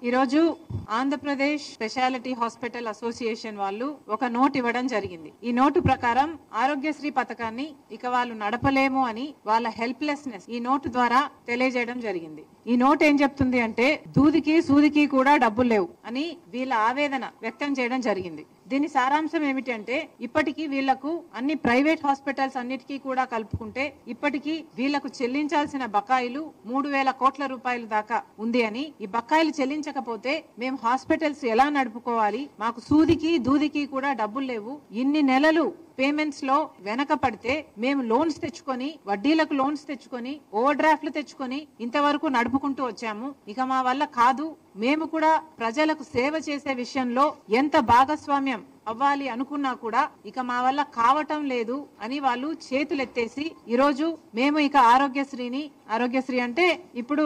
ఈ రోజు Andhra Pradesh speciality hospital association వాళ్ళు ఒక నోట్ ఇవ్వడం జరిగింది. ఈ నోటు ప్రకారం ఆరోగ్యశ్రీ పథకాన్ని ఇక వాళ్ళు నడపలేము అని వాళ్ళ హెల్ప్లెస్నెస్ ఈ నోటు ద్వారా తెలియజేయడం జరిగింది. ఈ నోట్ ఏం చెప్తుంది అంటే దూదికి సూదికి కూడా డబ్బులు లేవు అని వీళ్ళ ఆవేదన వ్యక్తం చేయడం జరిగింది. దీని సారాంశం ఏమిటి అంటే ఇప్పటికీ వీళ్లకు అన్ని ప్రైవేట్ హాస్పిటల్స్ అన్నిటికీ కూడా కలుపుకుంటే ఇప్పటికీ వీళ్లకు చెల్లించాల్సిన బకాయిలు 3,000 కోట్ల రూపాయల దాకా ఉంది అని, ఈ బకాయిలు చెల్లించకపోతే మేము హాస్పిటల్స్ ఎలా నడుపుకోవాలి, మాకు సూదికి దూదికి కూడా డబ్బులు లేవు, ఇన్ని నెలలు పేమెంట్స్ లో వెనక పడితే మేము లోన్స్ తెచ్చుకొని వడ్డీలకు లోన్స్ తెచ్చుకొని ఓవర్ డ్రాఫ్ట్లు తెచ్చుకొని ఇంతవరకు నడుపుకుంటూ వచ్చాము, ఇక మా వల్ల కాదు, మేము కూడా ప్రజలకు సేవ చేసే విషయంలో ఎంత భాగస్వామ్యం అవ్వాలి అనుకున్నా కూడా ఇక మా వల్ల కావటం లేదు అని వాళ్ళు చేతులెత్తేసి ఈరోజు మేము ఇక ఆరోగ్యశ్రీ అంటే ఇప్పుడు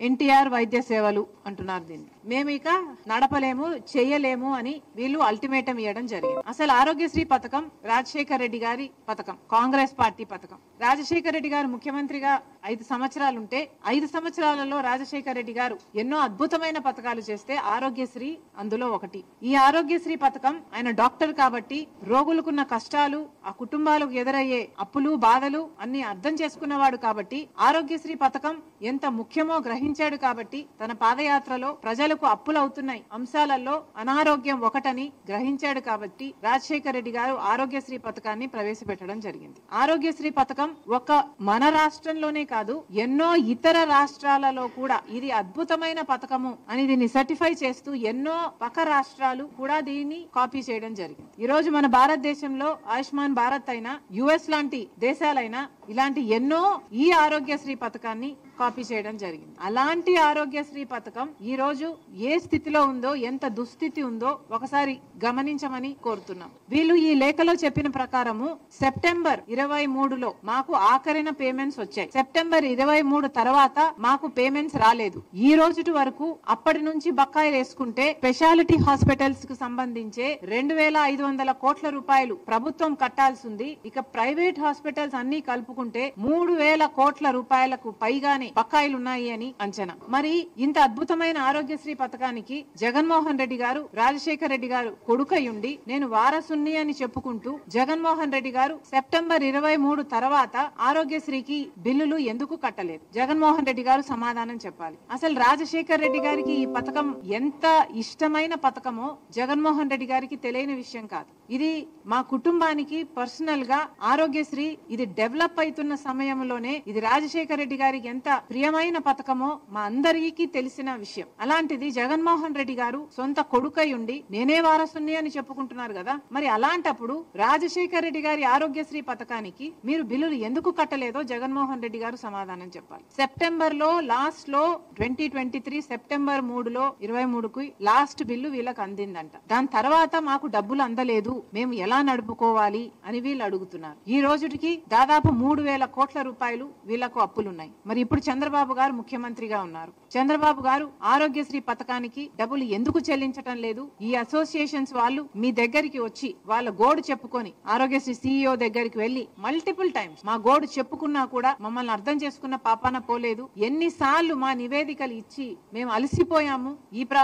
ఎన్టీఆర్ వైద్య సేవలు అంటున్నారు, దీన్ని మేము ఇక నడపలేము చేయలేము అని వీళ్ళు అల్టిమేటం ఇవ్వడం జరిగింది. అసలు ఆరోగ్యశ్రీ పథకం రాజశేఖర రెడ్డి గారి పథకం, కాంగ్రెస్ పార్టీ పథకం. రాజశేఖర రెడ్డి గారు ముఖ్యమంత్రిగా 5 సంవత్సరాలు ఉంటే 5 సంవత్సరాలలో రాజశేఖర రెడ్డి గారు ఎన్నో అద్భుతమైన పథకాలు చేస్తే ఆరోగ్యశ్రీ అందులో ఒకటి. ఈ ఆరోగ్యశ్రీ పథకం ఆయన డాక్టర్ కాబట్టి రోగులకున్న కష్టాలు, ఆ కుటుంబాలకు ఎదురయ్యే అప్పులు బాధలు అన్ని అర్థం చేసుకున్నవాడు కాబట్టి ఆరోగ్యశ్రీ పథకం ఎంత ముఖ్యమో గ్రహించాడు కాబట్టి తన పాదయాత్రలో ప్రజలకు అప్పులు అవుతున్నాయి అంశాలలో అనారోగ్యం ఒకటని గ్రహించాడు కాబట్టి రాజశేఖర రెడ్డి గారు ఆరోగ్యశ్రీ పథకాన్ని ప్రవేశపెట్టడం జరిగింది. ఆరోగ్యశ్రీ పథకం ఒక మన రాష్ట్రంలోనే కాదు ఎన్నో ఇతర రాష్ట్రాలలో కూడా ఇది అద్భుతమైన పథకము అని దీన్ని సర్టిఫై చేస్తూ ఎన్నో పక్క రాష్ట్రాలు కూడా దీన్ని కాపీ చేయడం జరిగింది. ఈ రోజు మన భారతదేశంలో ఆయుష్మాన్ భారత్ అయినా యుఎస్ లాంటి దేశాలైనా ఇలాంటి ఎన్నో ఈ ఆరోగ్యశ్రీ పథకాన్ని కాపీ చేయడం జరిగింది. అలాంటి ఆరోగ్యశ్రీ పథకం ఈ రోజు ఏ స్థితిలో ఉందో, ఎంత దుస్థితి ఉందో ఒకసారి గమనించమని కోరుతున్నాం. వీళ్ళు ఈ లేఖలో చెప్పిన ప్రకారము సెప్టెంబర్ 23లో మాకు ఆఖరిన పేమెంట్స్ వచ్చాయి. సెప్టెంబర్ 23 తర్వాత మాకు పేమెంట్స్ రాలేదు. ఈ రోజు వరకు అప్పటి నుంచి బకాయిలు వేసుకుంటే స్పెషాలిటీ హాస్పిటల్స్ కు సంబంధించే 2,500 కోట్ల రూపాయలు ప్రభుత్వం కట్టాల్సి ఉంది. ఇక ప్రైవేట్ హాస్పిటల్స్ అన్ని కలుపుకుంటే 3,000 కోట్ల రూపాయలకు పైగానే బకాయిలు ఉన్నాయి అని అంచనా. మరి ఇంత అద్భుతమైన ఆరోగ్యశ్రీ పథకానికి జగన్మోహన్ రెడ్డి గారు రాజశేఖర రెడ్డి గారు కొడుకయుండి నేను వారసుని అని చెప్పుకుంటూ జగన్మోహన్ రెడ్డి గారు సెప్టెంబర్ 23 తర్వాత ఆరోగ్యశ్రీకి బిల్లులు ఎందుకు కట్టలేదు? జగన్మోహన్ రెడ్డి గారు సమాధానం చెప్పాలి. అసలు రాజశేఖర రెడ్డి గారికి ఈ పథకం ఎంత ఇష్టమైన పథకమో జగన్మోహన్ రెడ్డి గారికి తెలియని విషయం కాదు. ఇది మా కుటుంబానికి పర్సనల్ గా ఆరోగ్యశ్రీ ఇది డెవలప్ అవుతున్న సమయంలోనే ఇది రాజశేఖర రెడ్డి గారికి ఎంత ప్రియమైన పథకమో మా అందరికీ తెలిసిన విషయం. అలాంటిది జగన్మోహన్ రెడ్డి గారు సొంత కొడుకై ఉండి నేనే వారసుని అని చెప్పుకుంటున్నారు కదా. మరి అలాంటప్పుడు రాజశేఖర రెడ్డి గారి ఆరోగ్యశ్రీ పథకానికి మీరు బిల్లులు ఎందుకు కట్టలేదో జగన్మోహన్ రెడ్డి గారు సమాధానం చెప్పాలి. సెప్టెంబర్ లో లాస్ట్ లో 2023 సెప్టెంబర్ 3లో 23కు లాస్ట్ బిల్లు వీళ్ళకి అందిందంట. దాని తర్వాత మాకు డబ్బులు అందలేదు, మేము ఎలా నడుపుకోవాలి అని వీళ్ళు అడుగుతున్నారు. ఈ రోజుకి దాదాపు 3,000 కోట్ల రూపాయలు వీళ్లకు అప్పులున్నాయి. మరి ఇప్పుడు చంద్రబాబు గారు ముఖ్యమంత్రిగా ఉన్నారు. చంద్రబాబు గారు ఆరోగ్యశ్రీ పథకానికి డబ్బులు ఎందుకు చెల్లించటం లేదు? ఈ అసోసియేషన్స్ వాళ్ళు మీ దగ్గరికి వచ్చి వాళ్ళ గోడు చెప్పుకొని ఆరోగ్యశ్రీ సీఈఓ దగ్గరికి వెళ్లి మల్టిపుల్ టైమ్స్ మా గోడు చెప్పుకున్నా కూడా మమ్మల్ని అర్థం చేసుకున్న పాపాన పోలేదు. ఎన్నిసార్లు మా నివేదికలు ఇచ్చి మేము అలసిపోయాము.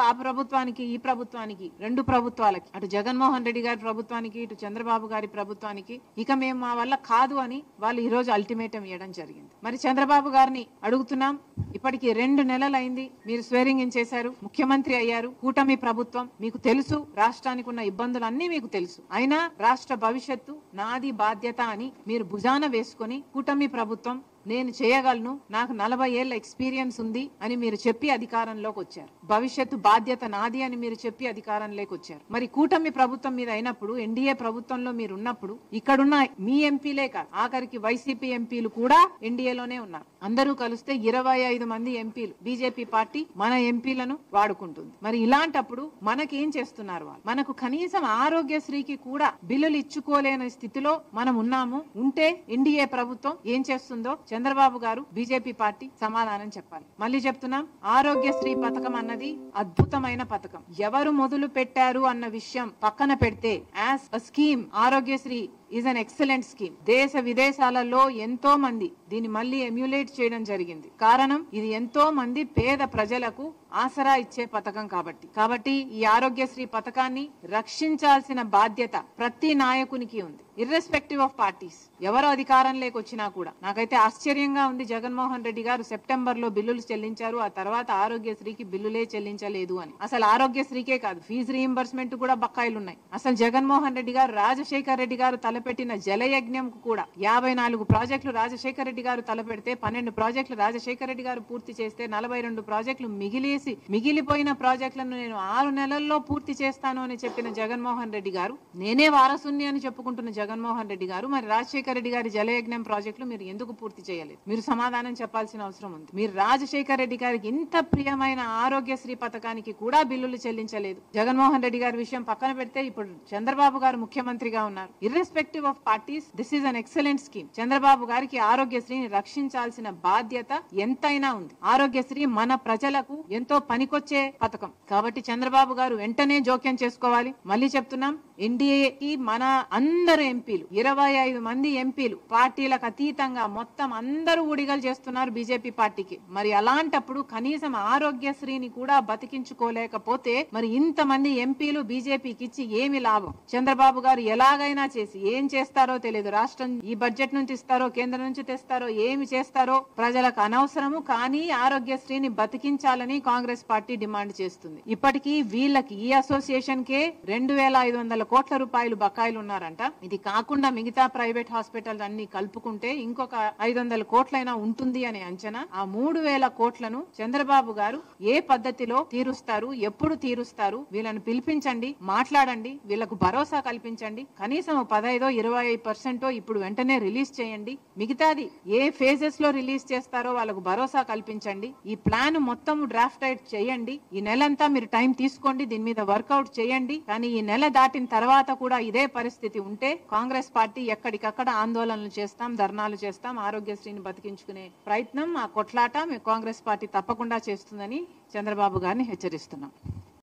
ఆ ప్రభుత్వానికి ఈ ప్రభుత్వానికి, 2 ప్రభుత్వాలకి, అటు జగన్మోహన్ రెడ్డి గారి ప్రభుత్వానికి ఇటు చంద్రబాబు గారి ప్రభుత్వానికి ఇక మేము మా వల్ల కాదు అని వాళ్ళు ఈ రోజు అల్టిమేటం ఇవ్వడం జరిగింది. మరి చంద్రబాబు గారిని అడుగుతున్నాం, ఇప్పటికి 2 నెలలైంది, మీరు స్వేరింగ్ ఇన్ చేశారు, ముఖ్యమంత్రి అయ్యారు, కూటమి ప్రభుత్వం, మీకు తెలుసు రాష్ట్రానికి ఉన్న ఇబ్బందులన్నీ మీకు తెలుసు. అయినా రాష్ట్ర భవిష్యత్తు నాది బాధ్యత అని మీరు భుజాన వేసుకొని కూటమి ప్రభుత్వం నేను చేయగలను, నాకు 40 ఏళ్ల ఎక్స్పీరియన్స్ ఉంది అని మీరు చెప్పి అధికారంలోకి వచ్చారు. భవిష్యత్తు బాధ్యత నాది అని మీరు చెప్పి అధికారంలోకి వచ్చారు. మరి కూటమి ప్రభుత్వం మీద అయినప్పుడు, ఎన్డీఏ ప్రభుత్వంలో మీరు ఉన్నప్పుడు ఇక్కడున్న మీ ఎంపీలే కాదు, ఆఖరికి వైసీపీ ఎంపీలు కూడా ఎన్డీఏలోనే ఉన్నారు. అందరూ కలిస్తే 25 మంది ఎంపీలు బీజేపీ పార్టీ మన ఎంపీలను వాడుకుంటుంది. మరి ఇలాంటప్పుడు మనకేం చేస్తున్నారు వాళ్ళు? మనకు కనీసం ఆరోగ్యశ్రీకి కూడా బిల్లులు ఇచ్చుకోలేని స్థితిలో మనం ఉన్నాము. ఉంటే ఎన్డీఏ ప్రభుత్వం ఏం చేస్తుందో చంద్రబాబు గారు బీజేపీ పార్టీ సమాధానం చెప్పాలి. మళ్ళీ చెప్తున్నాం, ఆరోగ్యశ్రీ పథకం అన్నది అద్భుతమైన పథకం. ఎవరు మొదలు పెట్టారు అన్న విషయం పక్కన పెడితే as a scheme Aarogyasri is an excellent scheme. దేశ విదేశాలలో ఎంతో మంది దీన్ని మళ్ళీ ఎమ్యులేట్ చేయడం జరిగింది. కారణం ఇది ఎంతో మంది పేద ప్రజలకు ఆసరా ఇచ్చే పథకం కాబట్టి ఈ ఆరోగ్యశ్రీ పథకాన్ని రక్షించాల్సిన బాధ్యత ప్రతి నాయకునికి ఉంది, ఇర్రెస్పెక్టివ్ ఆఫ్ పార్టీస్. ఎవరు అధికారంలోకి వచ్చినా కూడా. నాకైతే ఆశ్చర్యంగా ఉంది, జగన్మోహన్ రెడ్డి గారు సెప్టెంబర్ లో బిల్లులు చెల్లించారు, ఆ తర్వాత ఆరోగ్యశ్రీకి బిల్లులే చెల్లించలేదు అని. అసలు ఆరోగ్యశ్రీకే కాదు, ఫీజు రీయింబర్స్మెంట్ కూడా బకాయిలు ఉన్నాయి. అసలు జగన్మోహన్ రెడ్డి గారు రాజశేఖర్ రెడ్డి గారు తలపెట్టిన జలయజ్ఞం కూడా 54 ప్రాజెక్టులు రాజశేఖర్ రెడ్డి గారు తలపెడితే 12 ప్రాజెక్టులు రాజశేఖర్ రెడ్డి గారు పూర్తి చేస్తే 42 ప్రాజెక్టులు మిగిలిపోయిన ప్రాజెక్టులను నేను 6 నెలల్లో పూర్తి చేస్తాను అని చెప్పిన జగన్మోహన్ రెడ్డి గారు, నేనే వారసుని అని చెప్పుకుంటున్న జగన్మోహన్ రెడ్డి గారు, మరి రాజశేఖర రెడ్డి గారి జలయజ్ఞం ప్రాజెక్టులు మీరు ఎందుకు పూర్తి చేయలేదు? మీరు సమాధానం చెప్పాల్సిన అవసరం ఉంది. మీరు రాజశేఖర రెడ్డి గారికి ఇంత ప్రియమైన ఆరోగ్యశ్రీ పథకానికి కూడా బిల్లులు చెల్లించలేదు. జగన్మోహన్ రెడ్డి గారి విషయం పక్కన పెడితే ఇప్పుడు చంద్రబాబు గారు ముఖ్యమంత్రిగా ఉన్నారు. Irrespective of parties, this is an excellent scheme. Chandrababu గారికి ఆరోగ్యశ్రీని రక్షించాల్సిన బాధ్యత ఎంతైనా ఉంది. ఆరోగ్యశ్రీ మన ప్రజలకు ఎంతో పనికొచ్చే పథకం కాబట్టి చంద్రబాబు గారు వెంటనే జోక్యం చేసుకోవాలి. మళ్ళీ చెప్తున్నాం, ఎన్డీఏకి మన అందరు ఎంపీలు 25 మంది ఎంపీలు పార్టీలకు అతీతంగా మొత్తం అందరూ ఊడిగలు చేస్తున్నారు బీజేపీ పార్టీకి. మరి అలాంటప్పుడు కనీసం ఆరోగ్యశ్రీని కూడా బతికించుకోలేకపోతే మరి ఇంతమంది ఎంపీలు బీజేపీకి ఇచ్చి ఏమి లాభం? చంద్రబాబు గారు ఎలాగైనా చేసి ఏం చేస్తారో తెలియదు. రాష్ట్రం ఈ బడ్జెట్ నుంచి ఇస్తారో కేంద్రం నుంచి తెస్తారో ఏమి చేస్తారో ప్రజలకు అనవసరము. కానీ ఆరోగ్యశ్రీని బతికించాలని కాంగ్రెస్ పార్టీ డిమాండ్ చేస్తుంది. ఇప్పటికీ వీళ్ళకి ఈ అసోసియేషన్ కే 2500 కోట్ల రూపాయలు బకాయిలు ఉన్నారంట. ఇది కాకుండా మిగతా ప్రైవేట్ హాస్పిటల్ అన్ని కలుపుకుంటే ఇంకొక 500 కోట్లైనా ఉంటుంది అనే అంచనా. ఆ 3000 కోట్లను చంద్రబాబు గారు ఏ పద్ధతిలో తీరుస్తారు, ఎప్పుడు తీరుస్తారు? వీళ్ళని పిలిపించండి, మాట్లాడండి, వీళ్లకు భరోసా కల్పించండి. కనీసం 15-20% ఇప్పుడు వెంటనే రిలీజ్ చేయండి. మిగతాది ఏ ఫేజెస్ లో రిలీజ్ చేస్తారో వాళ్ళకు భరోసా కల్పించండి. ఈ ప్లాన్ మొత్తం డ్రాఫ్ట్ అవుట్ చేయండి. ఈ నెలంతా మీరు టైం తీసుకోండి, దీని మీద వర్కౌట్ చేయండి. కానీ ఈ నెల దాటిన తర్వాత కూడా ఇదే పరిస్థితి ఉంటే కాంగ్రెస్ పార్టీ ఎక్కడికక్కడ ఆందోళనలు చేస్తాం, ధర్నాలు చేస్తాం. ఆరోగ్యశ్రీని బతికించుకునే ప్రయత్నం, ఆ కొట్లాట కాంగ్రెస్ పార్టీ తప్పకుండా చేస్తుందని చంద్రబాబు గారిని హెచ్చరిస్తున్నాం.